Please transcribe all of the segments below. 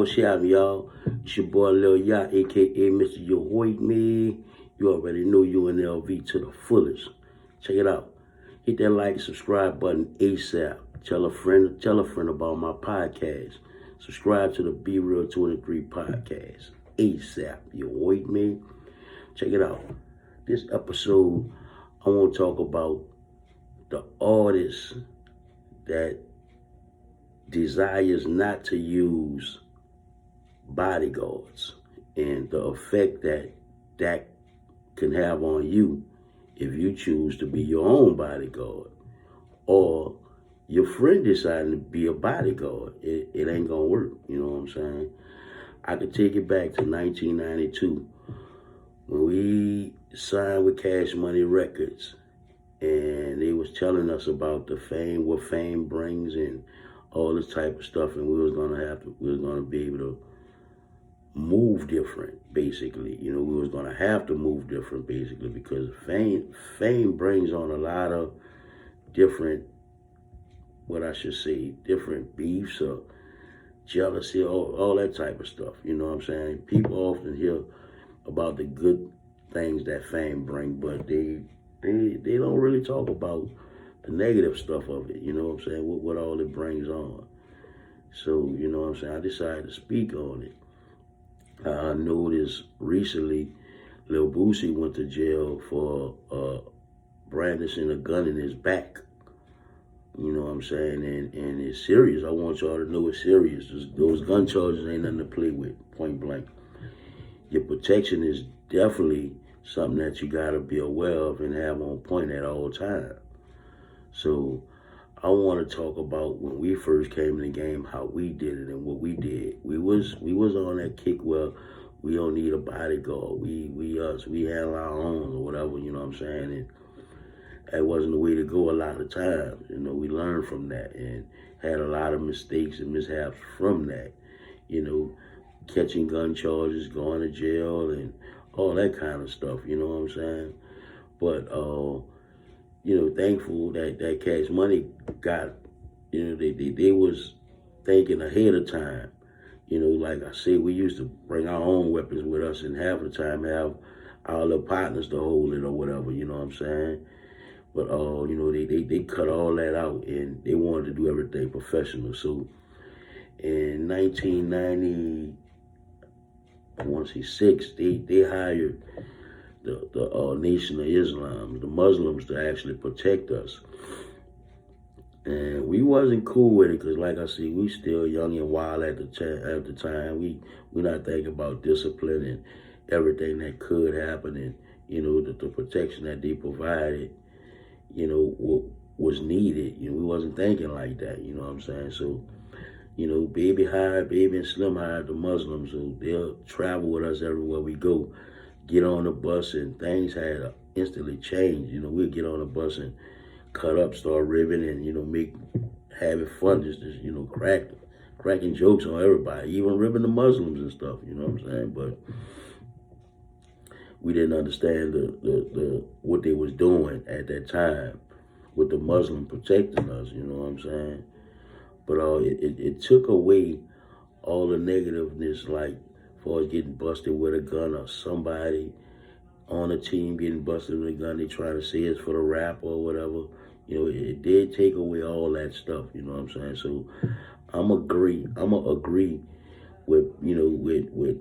what's happening, y'all? It's your boy Lil Ya, aka Mr. You Hoit Me. You already know UNLV to the fullest. Check it out. Hit that like, subscribe button ASAP. Tell a friend about my podcast. Subscribe to the Be Real 23 podcast ASAP. You Hoit Me. Check it out. This episode, I want to talk about the artist that desires not to use bodyguards and the effect that can have on you if you choose to be your own bodyguard or your friend deciding to be a bodyguard. It ain't gonna work, you know what I'm saying? I could take it back to 1992 when we signed with Cash Money Records and they was telling us about the fame, what fame brings and all this type of stuff, and we was gonna be able to move different, basically. You know, we was gonna have to move different, basically, because fame brings on a lot of different, different beefs or jealousy, all that type of stuff. You know what I'm saying? People often hear about the good things that fame bring, but they don't really talk about the negative stuff of it, you know what I'm saying, what all it brings on. So, you know what I'm saying, I decided to speak on it. I noticed recently Lil Boosie went to jail for brandishing a gun in his back. You know what I'm saying, and it's serious. I want y'all to know it's serious. Those gun charges ain't nothing to play with, point blank. Your protection is definitely something that you gotta be aware of and have on point at all times. So I want to talk about when we first came in the game, how we did it and what we did. We was on that kick where we don't need a bodyguard. We handle our own or whatever, you know what I'm saying? And that wasn't the way to go a lot of times. You know, we learned from that and had a lot of mistakes and mishaps from that. You know, catching gun charges, going to jail and all that kind of stuff, you know what I'm saying? But you know, thankful that Cash Money got, you know, they was thinking ahead of time. You know, like I said, we used to bring our own weapons with us and half the time have our little partners to hold it or whatever, you know what I'm saying? But, you know, they cut all that out and they wanted to do everything professional. So in 1990, I want to say 6, they hired the Nation of Islam, the Muslims, to actually protect us. And we wasn't cool with it because, like I said, we still young and wild at the time. We not thinking about discipline and everything that could happen, and you know the protection that they provided, you know, was needed. You know, we wasn't thinking like that. You know what I'm saying? So, you know, Baby and Slim hired the Muslims, so they'll travel with us everywhere we go. Get on the bus and things had to instantly change. You know, we'd get on the bus and cut up, start ribbing, and you know, having fun, just you know, cracking jokes on everybody, even ribbing the Muslims and stuff. You know what I'm saying? But we didn't understand the what they was doing at that time with the Muslim protecting us. You know what I'm saying? But it took away all the negativeness, like as far as getting busted with a gun or somebody on a team getting busted with a gun, they trying to say it's for the rap or whatever. You know, it did take away all that stuff, you know what I'm saying? So I'm agree with, you know, with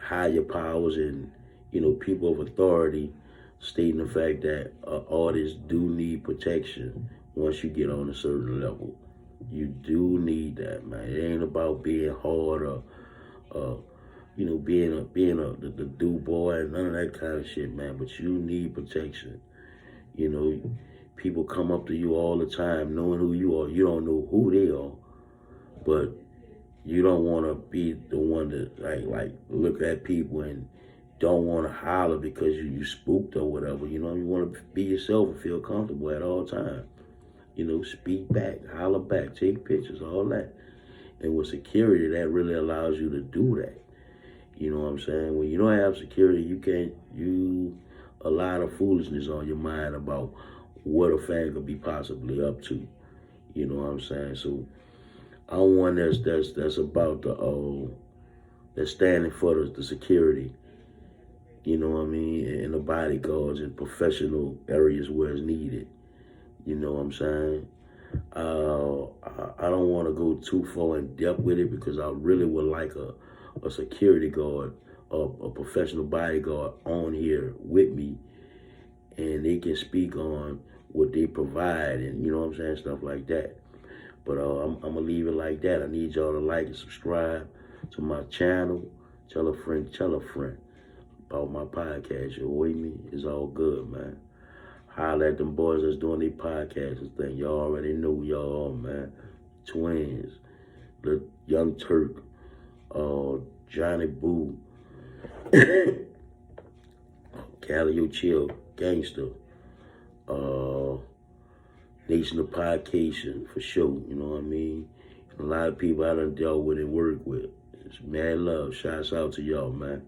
higher powers and, you know, people of authority stating the fact that artists do need protection once you get on a certain level. You do need that, man. It ain't about being hard or you know, being the do boy and none of that kind of shit, man. But you need protection. You know, people come up to you all the time knowing who you are. You don't know who they are, but you don't want to be the one to like look at people and don't want to holler because you spooked or whatever. You know, you want to be yourself and feel comfortable at all times. You know, speak back, holler back, take pictures, all that. And with security, that really allows you to do that. You know what I'm saying? When you don't have security, a lot of foolishness on your mind about what a fan could be possibly up to. You know what I'm saying? So I'm one that's about the that's standing for the security, you know what I mean, and the bodyguards in professional areas where it's needed. You know what I'm saying? I don't want to go too far in depth with it because I really would like a security guard, a professional bodyguard on here with me, and they can speak on what they provide and you know what I'm saying, stuff like that. But I'm gonna leave it like that. I need y'all to like and subscribe to my channel. Tell a friend about my podcast. You with me? It's all good, man. Holla at them boys that's doing their podcasts and thing. Y'all already know y'all, man. Twins, the Young Turk, Johnny Boo, Calio Chill, Gangster, Nation of Podcation for sure. You know what I mean? A lot of people I done dealt with and work with. It's mad love. Shouts out to y'all, man.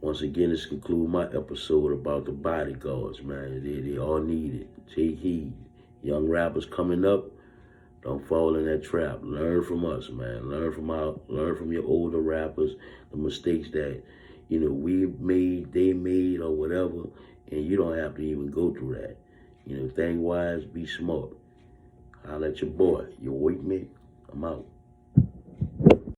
Once again, this concludes my episode about the bodyguards, man. They all need it. Take heed. Young rappers coming up, don't fall in that trap. Learn from us, man. Learn from your older rappers, the mistakes that, you know, we made, they made, or whatever, and you don't have to even go through that. You know, think wise, be smart. Holla at your boy. You with me? I'm out.